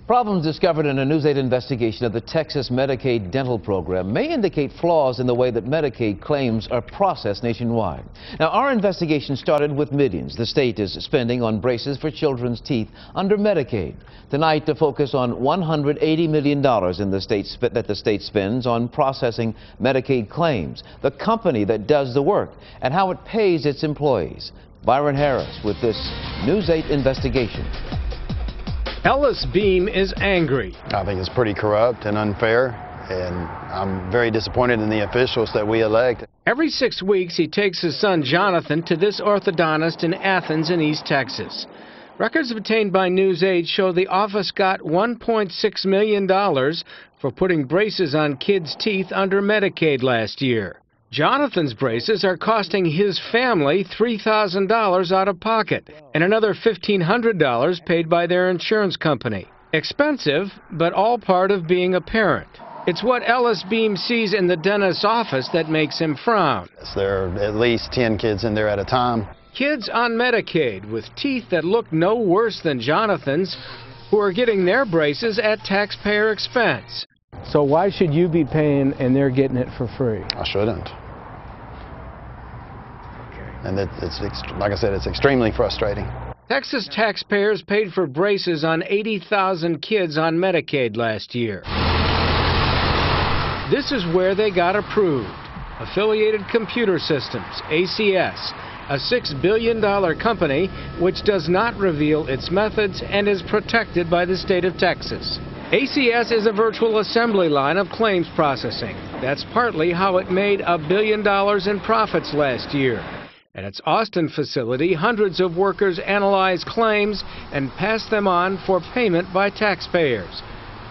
Problems discovered in a News 8 investigation of the Texas Medicaid dental program may indicate flaws in the way that Medicaid claims are processed nationwide. Now, our investigation started with millions the state is spending on braces for children's teeth under Medicaid. Tonight, to focus on $180 million in that the state spends on processing Medicaid claims, the company that does the work, and how it pays its employees. Byron Harris with this News 8 investigation. Ellis Beam is angry. I think it's pretty corrupt and unfair, and I'm very disappointed in the officials that we elect. Every 6 weeks, he takes his son Jonathan to this orthodontist in Athens in East Texas. Records obtained by News 8 show the office got $1.6 million for putting braces on kids' teeth under Medicaid last year. Jonathan's braces are costing his family $3,000 out of pocket and another $1,500 paid by their insurance company. Expensive, but all part of being a parent. It's what Ellis Beam sees in the dentist's office that makes him frown. There are at least 10 kids in there at a time. Kids on Medicaid with teeth that look no worse than Jonathan's, who are getting their braces at taxpayer expense. So why should you be paying and they're getting it for free? I shouldn't. And it's like I said, it's extremely frustrating. Texas taxpayers paid for braces on 80,000 kids on Medicaid last year. This is where they got approved. Affiliated Computer Systems, ACS, a $6 billion company which does not reveal its methods and is protected by the state of Texas. ACS is a virtual assembly line of claims processing. That's partly how it made $1 billion in profits last year. At its Austin facility, hundreds of workers analyze claims and pass them on for payment by taxpayers.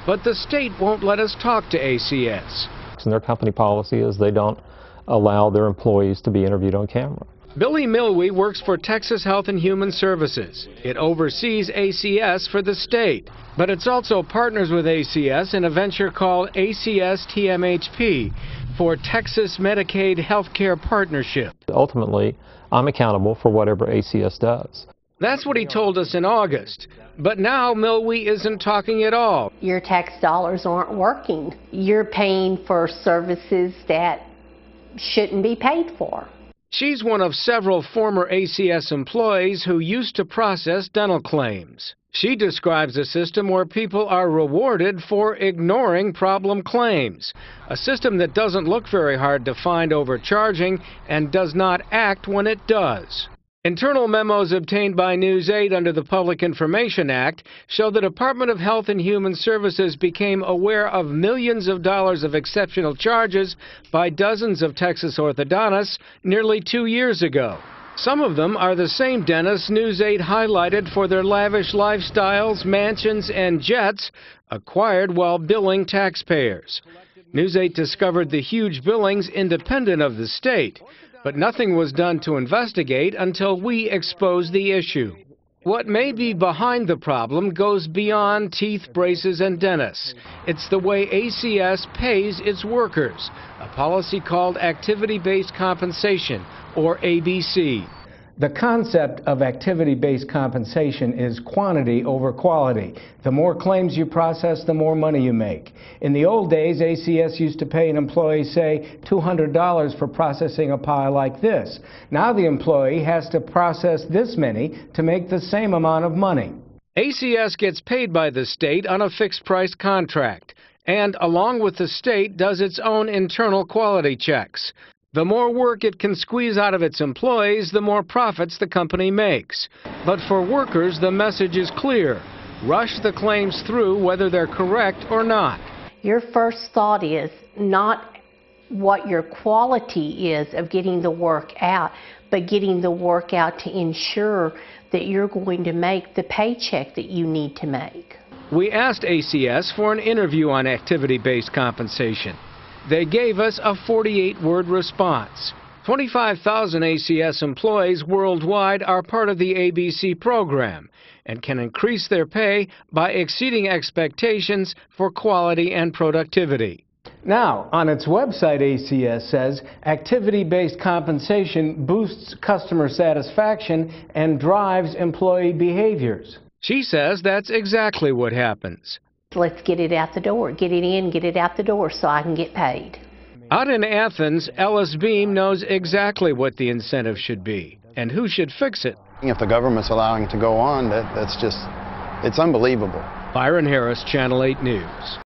But the state won't let us talk to ACS. And their company policy is they don't allow their employees to be interviewed on camera. Billy Milwee works for Texas Health and Human Services. It oversees ACS for the state, but it's also partners with ACS in a venture called ACS TMHP for Texas Medicaid Healthcare Partnership. Ultimately, I'm accountable for whatever ACS does. That's what he told us in August. But now Milwee isn't talking at all. Your tax dollars aren't working. You're paying for services that shouldn't be paid for. She's one of several former ACS employees who used to process dental claims. She describes a system where people are rewarded for ignoring problem claims, a system that doesn't look very hard to find overcharging and does not act when it does. Internal memos obtained by News 8 under the Public Information Act show the Department of Health and Human Services became aware of millions of dollars of exceptional charges by dozens of Texas orthodontists nearly 2 years ago. Some of them are the same dentists News 8 highlighted for their lavish lifestyles, mansions, and jets acquired while billing taxpayers. News 8 discovered the huge billings independent of the state, but nothing was done to investigate until we exposed the issue. What may be behind the problem goes beyond teeth, braces, and dentists. It's the way ACS pays its workers, a policy called activity-based compensation, or ABC. The concept of activity-based compensation is quantity over quality. The more claims you process, the more money you make. In the old days, ACS used to pay an employee, say, $200 for processing a pile like this. Now the employee has to process this many to make the same amount of money. ACS gets paid by the state on a fixed-price contract, and along with the state, does its own internal quality checks. The more work it can squeeze out of its employees, the more profits the company makes. But for workers, the message is clear. Rush the claims through whether they're correct or not. Your first thought is not what your quality is of getting the work out, but getting the work out to ensure that you're going to make the paycheck that you need to make. We asked ACS for an interview on activity-based compensation. They gave us a 48-word response. 25,000 ACS employees worldwide are part of the ABC program and can increase their pay by exceeding expectations for quality and productivity. Now, on its website, ACS says activity-based compensation boosts customer satisfaction and drives employee behaviors. She says that's exactly what happens. let's get it out the door. Get it in, get it out the door so I can get paid. Out in Athens, Ellis Beam knows exactly what the incentive should be and who should fix it. If the government's allowing it to go on, that's just, it's unbelievable. Byron Harris, Channel 8 News.